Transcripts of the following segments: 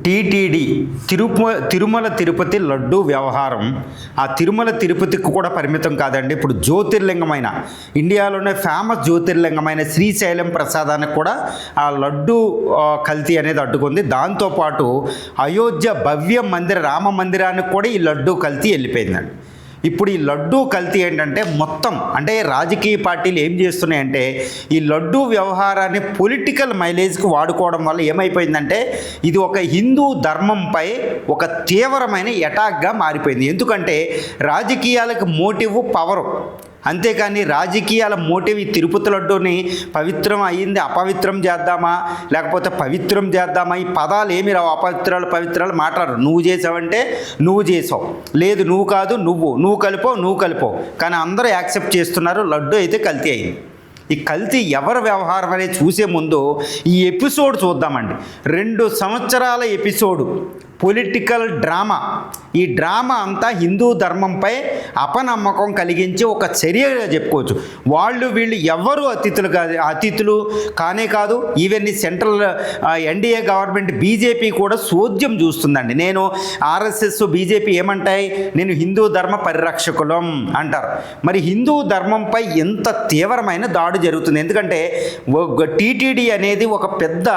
TTD Tirumala Tirupati laddu వ్యవహారం ఆ తిరుమల తిరుపతికి కూడా పరిమితం కాదండి. ఇప్పుడు జ్యోతిర్లింగమైన ఇండియాలోనే ఫేమస్ జ్యోతిర్లింగమైన శ్రీశైలం ప్రసాదానికి కూడా ఆ లడ్డు కల్తీ అనేది అడ్డుకుంది. దాంతోపాటు అయోధ్య భవ్య రామ మందిరానికి కూడా ఈ లడ్డు కల్తీ వెళ్ళిపోయిందండి. ఇప్పుడు ఈ లడ్డూ కల్తీ ఏంటంటే మొత్తం అంటే రాజకీయ పార్టీలు ఏం చేస్తున్నాయంటే ఈ లడ్డూ వ్యవహారాన్ని పొలిటికల్ మైలేజ్కి వాడుకోవడం వల్ల ఏమైపోయిందంటే ఇది ఒక హిందూ ధర్మంపై ఒక తీవ్రమైన అటాక్గా మారిపోయింది. ఎందుకంటే రాజకీయాలకు మోటివ్ పవరు, అంతేకాని రాజకీయాల మోటివ్ ఈ తిరుపతి లడ్డూని పవిత్రం అయ్యింది అపవిత్రం చేద్దామా లేకపోతే పవిత్రం చేద్దామా, ఈ పదాలు ఏమి రావు. అపవిత్రాలు పవిత్రాలు మాట్లాడరు. నువ్వు చేసావంటే నువ్వు చేసావు, లేదు నువ్వు కాదు నువ్వు కలిపో కానీ అందరూ యాక్సెప్ట్ చేస్తున్నారు. లడ్డు అయితే కల్తీ అయింది. ఈ కల్తీ ఎవరి వ్యవహారం అనేది చూసే ముందు ఈ ఎపిసోడ్ చూద్దామండి. 2 సంవత్సరాల ఎపిసోడు పొలిటికల్ డ్రామా. ఈ డ్రామా అంతా హిందూ ధర్మంపై అపనమ్మకం కలిగించి ఒక చర్యగా చెప్పుకోవచ్చు. వీళ్ళు ఎవరు అతిథులు కానే కాదు. ఈవెన్ ఈ సెంట్రల్ ఎన్డీఏ గవర్నమెంట్ బీజేపీ కూడా సోద్యం చూస్తుందండి. నేను ఆర్ఎస్ఎస్ బీజేపీ ఏమంటాయి, నేను హిందూ ధర్మ పరిరక్షకులం అంటారు. మరి హిందూ ధర్మంపై ఎంత తీవ్రమైన దాడి జరుగుతుంది. ఎందుకంటే టీటీడీ అనేది ఒక పెద్ద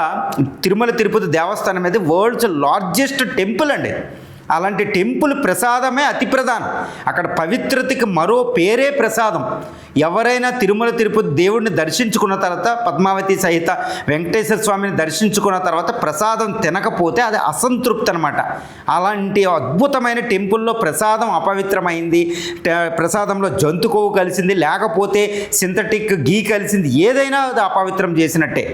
తిరుమల తిరుపతి దేవస్థానం అనేది వరల్డ్స్ లార్జెస్ట్ టెంపుల్ అండి. అలాంటి టెంపుల్ ప్రసాదమే అతి ప్రధానం. అక్కడ పవిత్రతకి మరో పేరే ప్రసాదం. ఎవరైనా తిరుమల తిరుపతి దేవుడిని దర్శించుకున్న తర్వాత పద్మావతి సహిత వెంకటేశ్వర స్వామిని దర్శించుకున్న తర్వాత ప్రసాదం తినకపోతే అది అసంతృప్తి అనమాట. అలాంటి అద్భుతమైన టెంపుల్లో ప్రసాదం అపవిత్రమైంది, ప్రసాదంలో జంతు కొవ్వు కలిసింది, లేకపోతే సింథటిక్ గీ కలిసింది, ఏదైనా అది అపవిత్రం చేసినట్టే.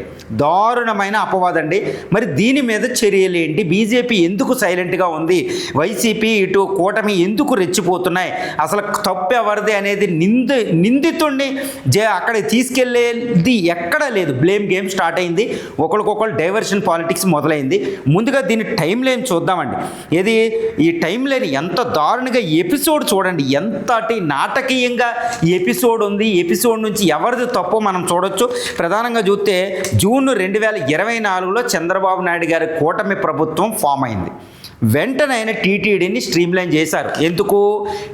దారుణమైన అపవాదండి. మరి దీని మీద చర్యలు ఏంటి? బీజేపీ ఎందుకు సైలెంట్గా ఉంది? వైసీపీ ఇటు కూటమి ఎందుకు రెచ్చిపోతున్నాయి? అసలు తప్పు ఎవరిది అనేది నిందితుడిని అక్కడ తీసుకెళ్లేది ఎక్కడా లేదు. బ్లేమ్ గేమ్ స్టార్ట్ అయింది. ఒకరికొకరు డైవర్షన్ పాలిటిక్స్ మొదలైంది. ముందుగా దీని టైం లైన్ చూద్దామండి. ఈ టైం లైన్ ఎంత దారుణంగా ఎపిసోడ్ చూడండి, ఎంతటి నాటకీయంగా ఈ ఎపిసోడ్ ఉంది. ఈ ఎపిసోడ్ నుంచి ఎవరిది తప్పో మనం చూడొచ్చు. ప్రధానంగా చూస్తే జూన్ 2024లో చంద్రబాబు నాయుడు గారి కూటమి ప్రభుత్వం ఫామ్ అయింది. వెంటనే ఆయన టీటీడీని స్ట్రీమ్లైన్ చేశారు. ఎందుకు?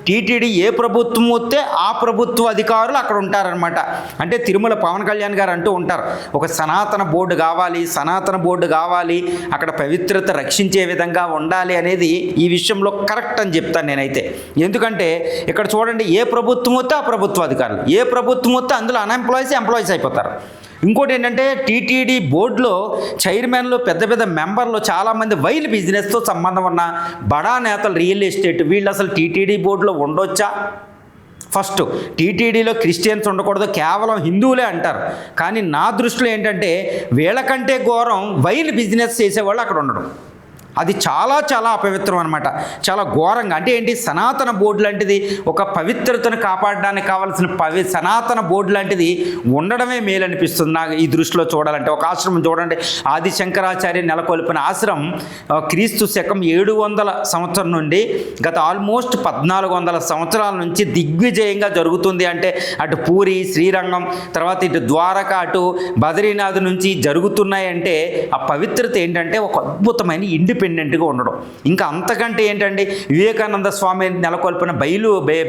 టీటీడీ ఏ ప్రభుత్వం వస్తే ఆ ప్రభుత్వ అధికారులు అక్కడ ఉంటారనమాట. అంటే తిరుమల పవన్ కళ్యాణ్ గారు అంటూ ఉంటారు, ఒక సనాతన బోర్డు కావాలి, అక్కడ పవిత్రత రక్షించే విధంగా ఉండాలి అనేది ఈ విషయంలో కరెక్ట్ అని చెప్తాను నేనైతే. ఎందుకంటే ఇక్కడ చూడండి, ఏ ప్రభుత్వం వస్తే ఆ ప్రభుత్వ అధికారులు, ఏ ప్రభుత్వం వస్తే అందులో ఎంప్లాయీస్ అయిపోతారు. ఇంకోటి ఏంటంటే టీటీడీ బోర్డులో చైర్మన్లు పెద్ద మెంబర్లు చాలామంది వైల్ బిజినెస్తో సంబంధం ఉన్న బడా నేతలు, రియల్ ఎస్టేట్, వీళ్ళు అసలు టీటీడీ బోర్డులో ఉండొచ్చా? ఫస్ట్ టీటీడీలో క్రిస్టియన్స్ ఉండకూడదు, కేవలం హిందువులే అంటారు. కానీ నా దృష్టిలో ఏంటంటే వీళ్ళకంటే ఘోరం వైల్ బిజినెస్ చేసేవాళ్ళు అక్కడ ఉండడం. అది చాలా అపవిత్రం అనమాట. చాలా ఘోరంగా. అంటే ఏంటి, సనాతన బోర్డు లాంటిది, ఒక పవిత్రతను కాపాడడానికి కావాల్సిన సనాతన బోర్డు లాంటిది ఉండడమే మేలు అనిపిస్తుంది నాకు ఈ దృష్టిలో చూడాలంటే. ఒక ఆశ్రమం చూడండి, ఆది శంకరాచార్య నెలకొల్పిన ఆశ్రమం క్రీస్తు శకం 700 సంవత్సరం నుండి గత ఆల్మోస్ట్ 1400 సంవత్సరాల నుంచి దిగ్విజయంగా జరుగుతుంది. అంటే అటు పూరి, శ్రీరంగం, తర్వాత ఇటు ద్వారక, అటు బద్రీనాథ్ నుంచి జరుగుతున్నాయంటే ఆ పవిత్రత ఏంటంటే ఒక అద్భుతమైన ఇండిపెండెంట్గా ఉండడం. ఇంకా అంతకంటే ఏంటంటే వివేకానంద స్వామి నెలకొల్పిన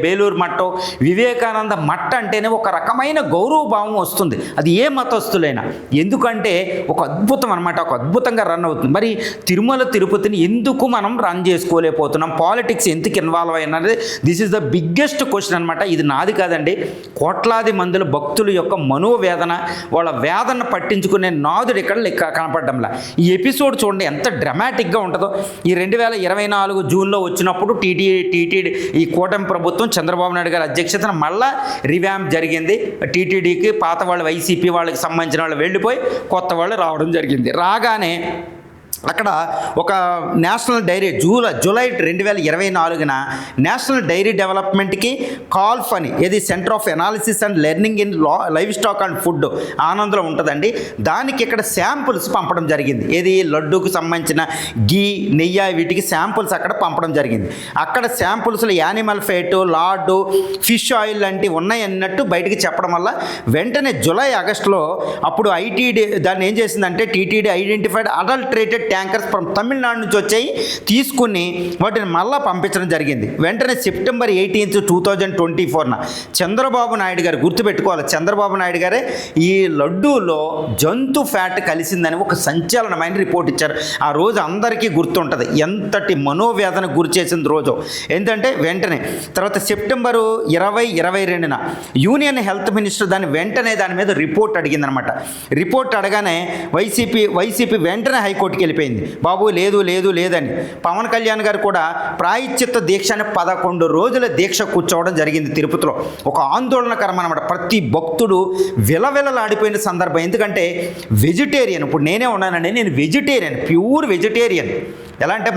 బేలూరు మట్టం, వివేకానంద మట్ట అంటేనే ఒక రకమైన గౌరవభావం వస్తుంది. అది ఏ మతస్థులైనా. ఎందుకంటే ఒక అద్భుతం అనమాట, ఒక అద్భుతంగా రన్ అవుతుంది. మరి తిరుమల తిరుపతిని ఎందుకు మనం రన్ చేసుకోలేకపోతున్నాం? పాలిటిక్స్ ఎందుకు ఇన్వాల్వ్ అయినది this is the biggest question అనమాట. ఇది నాది కాదండి, కోట్లాది మందుల భక్తుల యొక్క మనోవేదన, వాళ్ళ వేదన పట్టించుకునే నాదుడు ఇక్కడ కనపడడంలా. ఈ ఎపిసోడ్ చూడండి ఎంత డ్రామాటిక్గా ఉంటుందో. ఈ 2024 జూన్లో వచ్చినప్పుడు టీటీడీ ఈ కూటమి ప్రభుత్వం చంద్రబాబు నాయుడు గారి అధ్యక్షతన మళ్ళా రివ్యాంప్ జరిగింది. టీటీడీకి పాత వాళ్ళు, వైసీపీ వాళ్ళకి సంబంధించిన వాళ్ళు వెళ్ళిపోయి కొత్త వాళ్ళు రావడం జరిగింది. రాగానే అక్కడ ఒక నేషనల్ డైరీ జూలై 2024న నేషనల్ డైరీ డెవలప్మెంట్కి కాల్ఫ్ అని, ఏది centre of analysis and learning in livestock and food ఆనందంలో ఉంటుందండి. దానికి ఇక్కడ శాంపుల్స్ పంపడం జరిగింది. ఏది లడ్డూకు సంబంధించిన గీ, నెయ్యి, వీటికి శాంపుల్స్ అక్కడ పంపడం జరిగింది. అక్కడ శాంపుల్స్లో animal fat, lard, fish oil లాంటివి ఉన్నాయి అన్నట్టు బయటికి చెప్పడం వల్ల వెంటనే జూలై, ఆగస్టులో అప్పుడు ఐటీడీ దాన్ని ఏం చేసిందంటే TTD identified adulterated tankers Tamil Nadu నుంచి వచ్చాయి, తీసుకుని వాటిని మళ్ళా పంపించడం జరిగింది. వెంటనే సెప్టెంబర్ 18, 2024 చంద్రబాబు నాయుడు గారు, గుర్తుపెట్టుకోవాలి, చంద్రబాబు నాయుడు గారే ఈ లడ్డూలో జంతు ఫ్యాట్ కలిసిందని ఒక సంచలనమైన రిపోర్ట్ ఇచ్చారు. ఆ రోజు అందరికీ గుర్తుంటుంది, ఎంతటి మనోవేదనకు గురి చేసిన రోజు. ఏంటంటే వెంటనే తర్వాత సెప్టెంబరు 2022 యూనియన్ హెల్త్ మినిస్టర్ దాని మీద రిపోర్ట్ అడిగిందనమాట. రిపోర్ట్ అడగానే వైసీపీ వెంటనే హైకోర్టుకి వెళ్ళిపోయింది. బాబు లేదని పవన్ కళ్యాణ్ గారు కూడా ప్రాయశ్చిత్త దీక్ష అని 11 రోజుల దీక్ష కూర్చోవడం జరిగింది తిరుపతిలో. ఒక ఆందోళనకరం అనమాట. ప్రతి భక్తుడు విలవిలలాడిపోయిన సందర్భం. ఎందుకంటే వెజిటేరియన్, ఇప్పుడు నేనే ఉన్నానండి, నేను వెజిటేరియన్, ప్యూర్ వెజిటేరియన్. ఎలా అంటే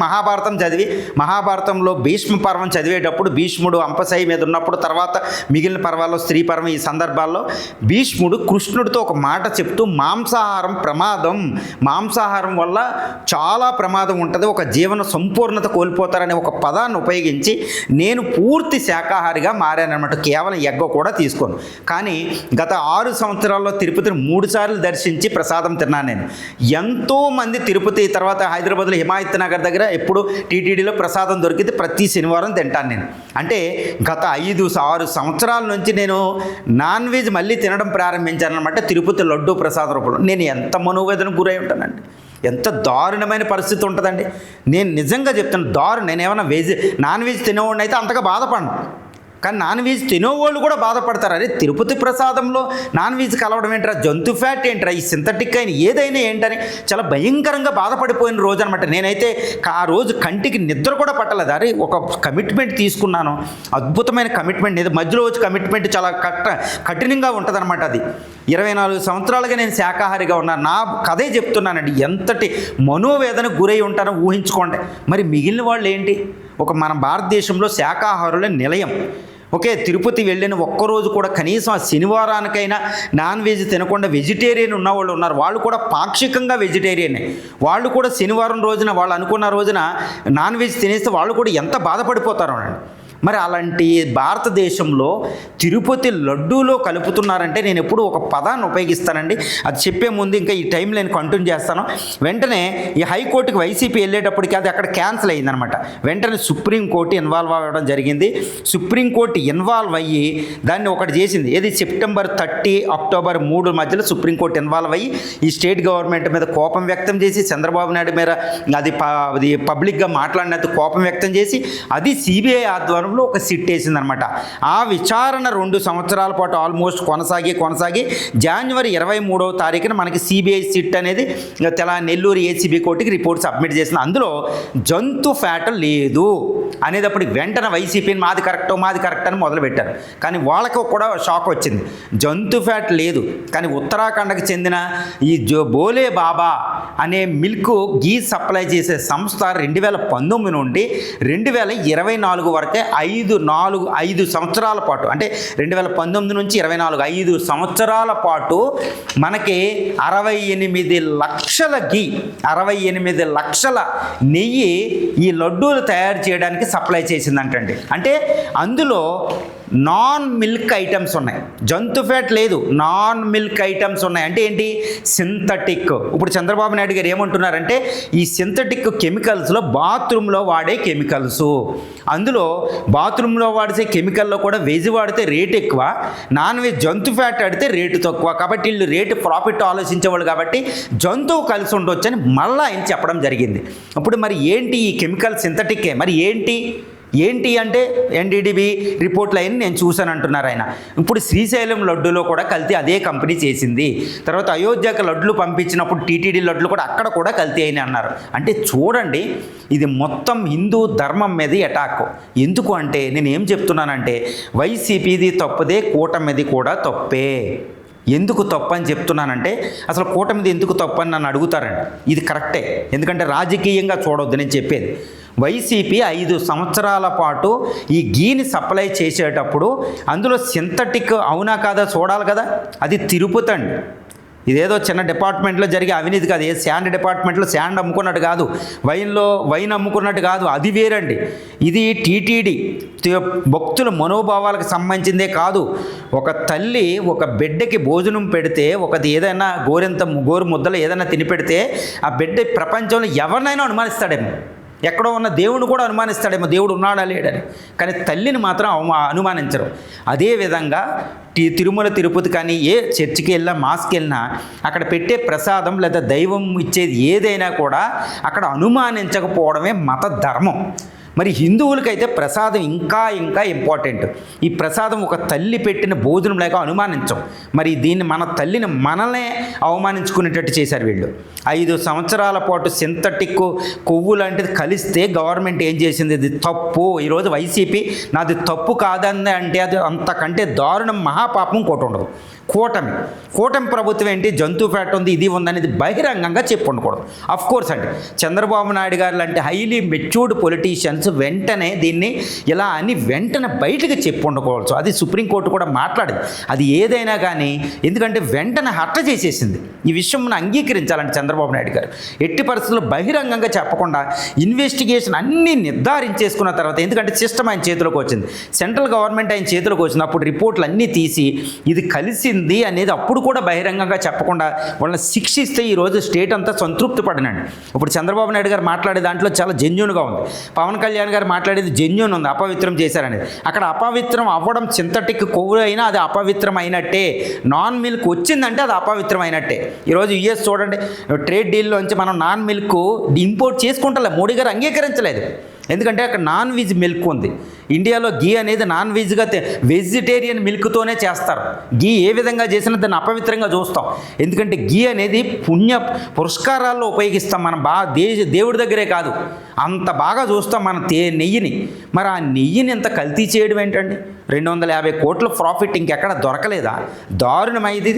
మహాభారతంలో భీష్మ పర్వం చదివేటప్పుడు భీష్ముడు అంపశయ్య మీద ఉన్నప్పుడు, తర్వాత మిగిలిన పర్వాల్లో స్త్రీ పర్వం, ఈ సందర్భాల్లో భీష్ముడు కృష్ణుడితో ఒక మాట చెప్తూ మాంసాహారం ప్రమాదం, మాంసాహారం వల్ల చాలా ప్రమాదం ఉంటుంది, ఒక జీవన సంపూర్ణత కోల్పోతారనే ఒక పదాన్ని ఉపయోగించి నేను పూర్తి శాకాహారిగా మారానమాట. కేవలం ఎగ్గ కూడా తీసుకోను. కానీ గత 6 సంవత్సరాల్లో తిరుపతిని 3 సార్లు దర్శించి ప్రసాదం తిన్నాను నేను. ఎంతోమంది తిరుపతి తర్వాత హైదరాబాద్లో హిమాయత్ నగర్ దగ్గర ఎప్పుడు టీటీడీలో ప్రసాదం దొరికితే ప్రతి శనివారం తింటాను నేను. అంటే గత 5-6 సంవత్సరాల నుంచి నేను నాన్ వెజ్ మళ్ళీ తినడం ప్రారంభించాను అనమాట, తిరుపతి లడ్డూ ప్రసాద రూపంలో. నేను ఎంత మనోవేదనకు గురై ఉంటానండి, ఎంత దారుణమైన పరిస్థితి ఉంటుందండి. నేను నిజంగా చెప్తాను, నేను ఏమైనా నాన్ వెజ్ తినేవాడిని అయితే అంతగా బాధపడను, కానీ నాన్ వెజ్ తినేవాళ్ళు కూడా బాధపడతారు. అరే తిరుపతి ప్రసాదంలో నాన్ వెజ్ కలవడం ఏంటరా, జంతు ఫ్యాట్ ఏంటరా, ఈ సింథటిక్ అయిన ఏదైనా ఏంటని చాలా భయంకరంగా బాధపడిపోయిన రోజు అనమాట. నేనైతే ఆ రోజు కంటికి నిద్ర కూడా పట్టలేదు. అరే ఒక కమిట్మెంట్ తీసుకున్నాను, అద్భుతమైన కమిట్మెంట్. మధ్యలో వచ్చి కమిట్మెంట్ చాలా కఠినంగా ఉంటుంది అనమాట. అది 24 సంవత్సరాలుగా నేను శాకాహారిగా ఉన్నాను. నా కథే చెప్తున్నానండి, ఎంతటి మనోవేదనకు గురై ఉంటానో ఊహించుకోండి. మరి మిగిలిన వాళ్ళు ఏంటి, మన భారతదేశంలో శాకాహారుల నిలయం. ఓకే, తిరుపతి వెళ్ళిన ఒక్కరోజు కూడా కనీసం ఆ శనివారానికైనా నాన్ వెజ్ తినకుండా వెజిటేరియన్ ఉన్నవాళ్ళు ఉన్నారు. వాళ్ళు కూడా పాక్షికంగా వెజిటేరియనే. వాళ్ళు కూడా శనివారం రోజున వాళ్ళు అనుకున్న రోజున నాన్ వెజ్ తినేస్తే వాళ్ళు కూడా ఎంత బాధపడిపోతారో అండి. మరి అలాంటి భారతదేశంలో తిరుపతి లడ్డూలో కలుపుతున్నారంటే నేను ఎప్పుడు ఒక పదాన్ని ఉపయోగిస్తానండి. అది చెప్పే ముందు ఇంకా ఈ టైం నేను కంటిన్యూ చేస్తాను. వెంటనే ఈ హైకోర్టుకి వైసీపీ వెళ్ళేటప్పటికి అది అక్కడ క్యాన్సిల్ అయ్యిందనమాట. వెంటనే సుప్రీంకోర్టు ఇన్వాల్వ్ అవ్వడం జరిగింది. సుప్రీంకోర్టు ఇన్వాల్వ్ అయ్యి దాన్ని ఒకటి చేసింది. ఏది సెప్టెంబర్ 30, అక్టోబర్ 3 మధ్యలో సుప్రీంకోర్టు ఇన్వాల్వ్ అయ్యి ఈ స్టేట్ గవర్నమెంట్ మీద కోపం వ్యక్తం చేసి, చంద్రబాబు నాయుడు మీద అది పబ్లిక్గా మాట్లాడినందుకు కోపం వ్యక్తం చేసి, అది సిబిఐ ఆధ్వర్యంలో ఒక సిట్ వేసిందనమాట. ఆ విచారణ 2 సంవత్సరాల పాటు ఆల్మోస్ట్ కొనసాగి జనవరి 23వ తారీఖున మనకి సిబిఐ సిట్ అనేది నెల్లూరు ఏసీబీ కోర్టుకి రిపోర్ట్ సబ్మిట్ చేసింది. అందులో జంతు ఫ్యాట్ లేదు అనేటప్పుడు వెంటనే వైసీపీని మాది కరెక్ట్ అని మొదలుపెట్టారు. కానీ వాళ్ళకి కూడా షాక్ వచ్చింది, జంతు ఫ్యాట్ లేదు. కానీ ఉత్తరాఖండ్కి చెందిన ఈ బోలే బాబా అనే మిల్క్ గీ సప్లై చేసే సంస్థ 2019 నుండి 2024 వరకే 5 సంవత్సరాల పాటు, అంటే 2019 నుంచి 24 5 సంవత్సరాల పాటు మనకి 68 లక్షల గీ, 68 లక్షల నెయ్యి ఈ లడ్డూలు తయారు చేయడానికి సప్లై చేసిందంటండి. అంటే అందులో నాన్ మిల్క్ ఐటమ్స్ ఉన్నాయి, జంతు ఫ్యాట్ లేదు, నాన్ మిల్క్ ఐటమ్స్ ఉన్నాయి. అంటే ఏంటి, సింథటిక్. ఇప్పుడు చంద్రబాబు నాయుడు గారు ఏమంటున్నారంటే ఈ సింథటిక్ కెమికల్స్లో బాత్రూంలో వాడే కెమికల్స్, అందులో బాత్రూంలో వాడే కెమికల్లో కూడా వెజ్ వాడితే రేట్ ఎక్కువ, నాన్ వెజ్ జంతు ఫ్యాట్ ఆడితే రేటు తక్కువ. కాబట్టి వీళ్ళు రేటు ప్రాఫిట్ ఆలోచించేవాళ్ళు కాబట్టి జంతువు కలిసి ఉండొచ్చు అని మళ్ళీ ఆయన చెప్పడం జరిగింది. అప్పుడు మరి ఏంటి ఈ కెమికల్ సింథటిక్కే, మరి ఏంటి అంటే ఎన్డీడీబీ రిపోర్ట్లు అయిన నేను చూశాను అంటున్నారు ఆయన. ఇప్పుడు శ్రీశైలం లడ్డూలో కూడా కల్తీ అదే కంపెనీ చేసింది. తర్వాత అయోధ్యకు లడ్లు పంపించినప్పుడు టీటీడీ లడ్లు కూడా అక్కడ కూడా కల్తీ అయినాయి అన్నారు. అంటే చూడండి, ఇది మొత్తం హిందూ ధర్మం మీద అటాక్. ఎందుకు అంటే నేను ఏం చెప్తున్నానంటే వైసీపీది తప్పుదే, కూటమిది కూడా తప్పే. ఎందుకు తప్పు అని చెప్తున్నానంటే అసలు కూటమిది ఎందుకు తప్పు అని నన్ను అడుగుతారండి. ఇది కరెక్టే, ఎందుకంటే రాజకీయంగా చూడొద్దు నేను చెప్పేది. వైసీపీ 5 సంవత్సరాల పాటు ఈ గీని సప్లై చేసేటప్పుడు అందులో సింథటిక్ అవునా కాదా చూడాలి కదా. అది తిరుపతి అండి, ఇదేదో చిన్న డిపార్ట్మెంట్లో జరిగే అవినీతి కాదు. ఏ శాండ్ డిపార్ట్మెంట్లో శాండ్ అమ్ముకున్నట్టు కాదు, వైన్ అమ్ముకున్నట్టు కాదు, అది వేరండి. ఇది టీటీడీ భక్తుల మనోభావాలకు సంబంధించిందే కాదు. ఒక తల్లి ఒక బిడ్డకి భోజనం పెడితే, ఒకది ఏదైనా గోరు ముద్దలు ఏదైనా తిని పెడితే ఆ బిడ్డ ప్రపంచంలో ఎవరినైనా అనుమానిస్తాడేమో, ఎక్కడో ఉన్న దేవుడు కూడా అనుమానిస్తాడేమో, దేవుడు ఉన్నాడా లేడని. కానీ తల్లిని మాత్రం అనుమానించరు. అదేవిధంగా తిరుమల తిరుపతి కానీ ఏ చర్చికి వెళ్ళినా మాస్కి వెళ్ళినా అక్కడ పెట్టే ప్రసాదం లేదా దైవం ఇచ్చేది ఏదైనా కూడా అక్కడ అనుమానించకపోవడమే మత ధర్మం. మరి హిందువులకైతే ప్రసాదం ఇంకా ఇంపార్టెంట్. ఈ ప్రసాదం ఒక తల్లి పెట్టిన భోజనం లేక అనుమానించం. మరి దీన్ని మన తల్లిని మనల్నే అవమానించుకునేటట్టు చేశారు వీళ్ళు. 5 సంవత్సరాల పాటు సింథటిక్ కొవ్వు లాంటిది కలిస్తే గవర్నమెంట్ ఏం చేసింది? ఇది తప్పు. ఈరోజు వైసీపీ నాది తప్పు కాదని అంటే అది అంతకంటే దారుణం, మహాపాపం కోటి ఉండదు. కూటమి ప్రభుత్వం ఏంటి, జంతు ఫ్యాట్ ఉంది, ఇది ఉందనేది బహిరంగంగా చెప్పి ఉండకూడదు. అఫ్కోర్స్ అండి, చంద్రబాబు నాయుడు గారు లాంటి హైలీ మెచ్యూర్డ్ పొలిటీషియన్స్ వెంటనే దీన్ని ఇలా అని వెంటనే బయటకు చెప్పి ఉండకూడదు. అది సుప్రీంకోర్టు కూడా మాట్లాడింది. అది ఏదైనా కానీ, ఎందుకంటే వెంటనే హత్య చేసేసింది. ఈ విషయం మనం అంగీకరించాలంటే చంద్రబాబు నాయుడు గారు ఎట్టి పరిస్థితుల్లో బహిరంగంగా చెప్పకుండా ఇన్వెస్టిగేషన్ అన్నీ నిర్ధారించేసుకున్న తర్వాత, ఎందుకంటే సిస్టమ్ ఆయన చేతిలోకి వచ్చింది, సెంట్రల్ గవర్నమెంట్ ఆయన చేతిలోకి వచ్చింది, అప్పుడు రిపోర్ట్లు అన్నీ తీసి ఇది కలిసి అనేది అప్పుడు కూడా బహిరంగంగా చెప్పకుండా వాళ్ళని శిక్షిస్తే ఈరోజు స్టేట్ అంతా సంతృప్తి పడినండి. ఇప్పుడు చంద్రబాబు నాయుడు గారు మాట్లాడే దాంట్లో చాలా జెన్యూన్గా ఉంది, పవన్ కళ్యాణ్ గారు మాట్లాడేది జెన్యూన్ ఉంది. అపవిత్రం చేశారనేది, అక్కడ అపవిత్రం అవ్వడం సింథటిక్ కొవ్వు అయినా అది అపవిత్రం అయినట్టే, నాన్ మిల్క్ వచ్చిందంటే అది అపవిత్రం అయినట్టే. ఈరోజు యుఎస్ చూడండి, ట్రేడ్ డీల్లోంచి మనం నాన్ మిల్క్ ఇంపోర్ట్ చేసుకుంటలే, మోడీ గారు అంగీకరించలేదు. ఎందుకంటే అక్కడ నాన్ వెజ్ మిల్క్ ఉంది. ఇండియాలో గీ అనేది నాన్ వెజ్గా వెజిటేరియన్ మిల్క్తోనే చేస్తారు. గీ ఏ విధంగా చేసినా దాన్ని అపవిత్రంగా చూస్తాం. ఎందుకంటే గీ అనేది పురస్కారాల్లో ఉపయోగిస్తాం మనం, దేవుడి దగ్గరే కాదు, అంత బాగా చూస్తాం మన నెయ్యిని. మరి ఆ నెయ్యిని ఎంత కల్తీ చేయడం ఏంటండి? 250 కోట్ల ప్రాఫిట్ ఇంకెక్కడ దొరకలేదా? దారుణమైంది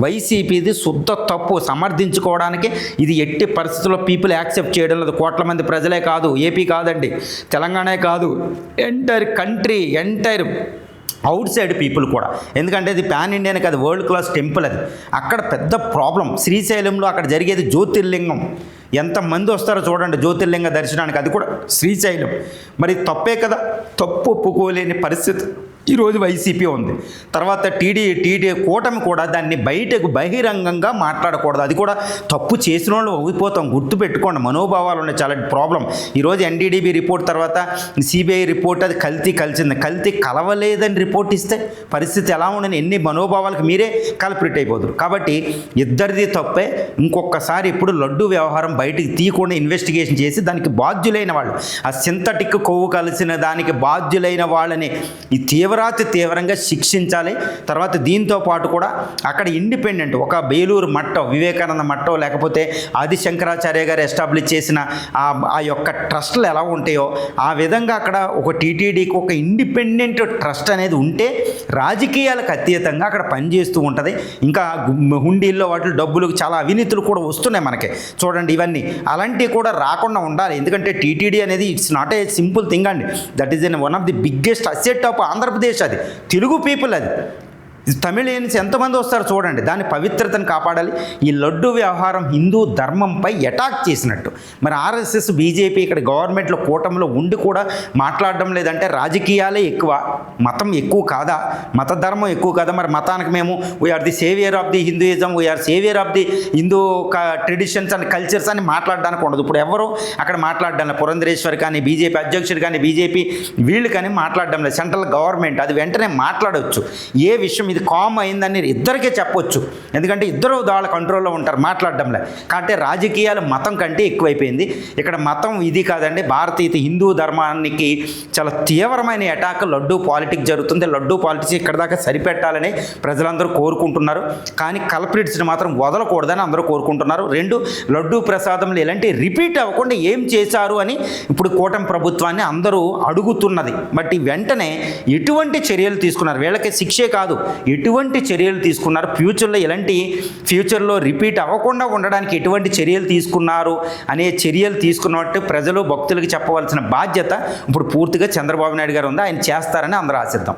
వైసీపీది, శుద్ధ తప్పు. సమర్థించుకోవడానికి ఇది ఎట్టి పరిస్థితుల్లో పీపుల్ యాక్సెప్ట్ చేయడం లేదు. కోట్ల మంది ప్రజలే కాదు, ఏపీ కాదండి, తెలంగాణే కాదు, entire country, entire out side people కూడా. ఎందుకంటే ఇది పాన్ ఇండియన్ కాదు, వరల్డ్ క్లాస్ టెంపుల్ అది. అక్కడ పెద్ద ప్రాబ్లం శ్రీశైలంలో అక్కడ జరిగేది జ్యోతిర్లింగం. ఎంతమంది వస్తారో చూడండి జ్యోతిర్లింగ దర్శనానికి, అది కూడా శ్రీశైలం. మరి తప్పే కదా, తప్పు ఒప్పుకోలేని పరిస్థితి ఈరోజు వైసీపీ ఉంది. తర్వాత టీడీ కూటమి కూడా దాన్ని బయటకు బహిరంగంగా మాట్లాడకూడదు. అది కూడా తప్పు చేసిన వాళ్ళు ఊగిపోతాం, గుర్తుపెట్టుకోండి. మనోభావాలు ఉన్నాయి, చాలా ప్రాబ్లం. ఈరోజు ఎన్డీడీబీ రిపోర్ట్ తర్వాత సిబిఐ రిపోర్ట్ అది కలిసింది. కల్తీ కలవలేదని రిపోర్ట్ ఇస్తే పరిస్థితి ఎలా ఉండని, ఎన్ని మనోభావాలకు మీరే కల్ప్రిట్ అయిపోతారు. కాబట్టి ఇద్దరిది తప్పే. ఇంకొకసారి ఇప్పుడు లడ్డు వ్యవహారం బయటికి తీయకుండా ఇన్వెస్టిగేషన్ చేసి దానికి బాధ్యులైన వాళ్ళు, ఆ సింథటిక్ కొవ్వు కలిసిన దానికి బాధ్యులైన వాళ్ళని ఈ తీవ్రంగా శిక్షించాలి. తర్వాత దీంతో పాటు కూడా అక్కడ ఇండిపెండెంట్ ఒక బేలూరు మట్టో, వివేకానంద మట్టో, లేకపోతే ఆది శంకరాచార్య గారు ఎస్టాబ్లిష్ చేసిన ఆ యొక్క ట్రస్టులు ఎలా ఉంటాయో ఆ విధంగా అక్కడ ఒక టీటీడీకి ఒక ఇండిపెండెంట్ ట్రస్ట్ అనేది ఉంటే రాజకీయాలకు అతీతంగా అక్కడ పనిచేస్తూ ఉంటుంది. ఇంకా హుండీల్లో వాటి డబ్బులు చాలా అవినీతులు కూడా వస్తున్నాయి మనకి, చూడండి. ఇవన్నీ అలాంటివి కూడా రాకుండా ఉండాలి. ఎందుకంటే టీటీడీ అనేది it's not a simple thing అండి, that is one of the biggest asset of Andhra Pradesh. అది తెలుగు పీపుల్, అది తమిళియన్స్ ఎంతమంది వస్తారో చూడండి. దాని పవిత్రతను కాపాడాలి. ఈ లడ్డు వ్యవహారం హిందూ ధర్మంపై అటాక్ చేసినట్టు. మరి ఆర్ఎస్ఎస్, బీజేపీ ఇక్కడ గవర్నమెంట్లో కూటమిలో ఉండి కూడా మాట్లాడడం లేదంటే రాజకీయాలే ఎక్కువ, మతం ఎక్కువ కాదా? మత ధర్మం ఎక్కువ కాదా? మరి మతానికి మేము we are the saviour of the Hinduism, we are saviour of the Hindu traditions and cultures అని మాట్లాడడానికి ఉండదు. ఇప్పుడు ఎవరు అక్కడ మాట్లాడడం లేదు. పురంధరేశ్వరి కానీ, బీజేపీ అధ్యక్షుడు కానీ, బీజేపీ వీళ్ళు కానీ మాట్లాడడం లేదు. సెంట్రల్ గవర్నమెంట్ అది వెంటనే మాట్లాడవచ్చు. ఏ విషయం ఇది కామ్ అయిందని ఇద్దరికే చెప్పొచ్చు, ఎందుకంటే ఇద్దరు వాళ్ళ కంట్రోల్లో ఉంటారు, మాట్లాడడంలే. కాబట్టి రాజకీయాలు మతం కంటే ఎక్కువైపోయింది. ఇక్కడ మతం ఇది కాదండి, భారతీయ హిందూ ధర్మానికి చాలా తీవ్రమైన అటాక్ లడ్డూ పాలిటిక్స్ జరుగుతుంది. లడ్డూ పాలిటిక్స్ ఇక్కడ దాకా సరిపెట్టాలని ప్రజలందరూ కోరుకుంటున్నారు. కానీ కల్ప్రిట్స్ని మాత్రం వదలకూడదని అందరూ కోరుకుంటున్నారు. 2, లడ్డూ ప్రసాదంలో ఇలాంటి రిపీట్ అవ్వకుండా ఏం చేశారు అని ఇప్పుడు కూటమి ప్రభుత్వాన్ని అందరూ అడుగుతున్నది. బట్ వెంటనే ఎటువంటి చర్యలు తీసుకున్నారు? వీళ్ళకి శిక్షే కాదు, ఎటువంటి చర్యలు తీసుకున్నారు? ఫ్యూచర్లో రిపీట్ అవ్వకుండా ఉండడానికి ఎటువంటి చర్యలు తీసుకున్నారు అనే చర్యలు తీసుకున్నట్టు ప్రజలు, భక్తులకు చెప్పవలసిన బాధ్యత ఇప్పుడు పూర్తిగా చంద్రబాబు నాయుడు గారు ఉంది. ఆయన చేస్తారని అందరూ ఆశిద్దాం.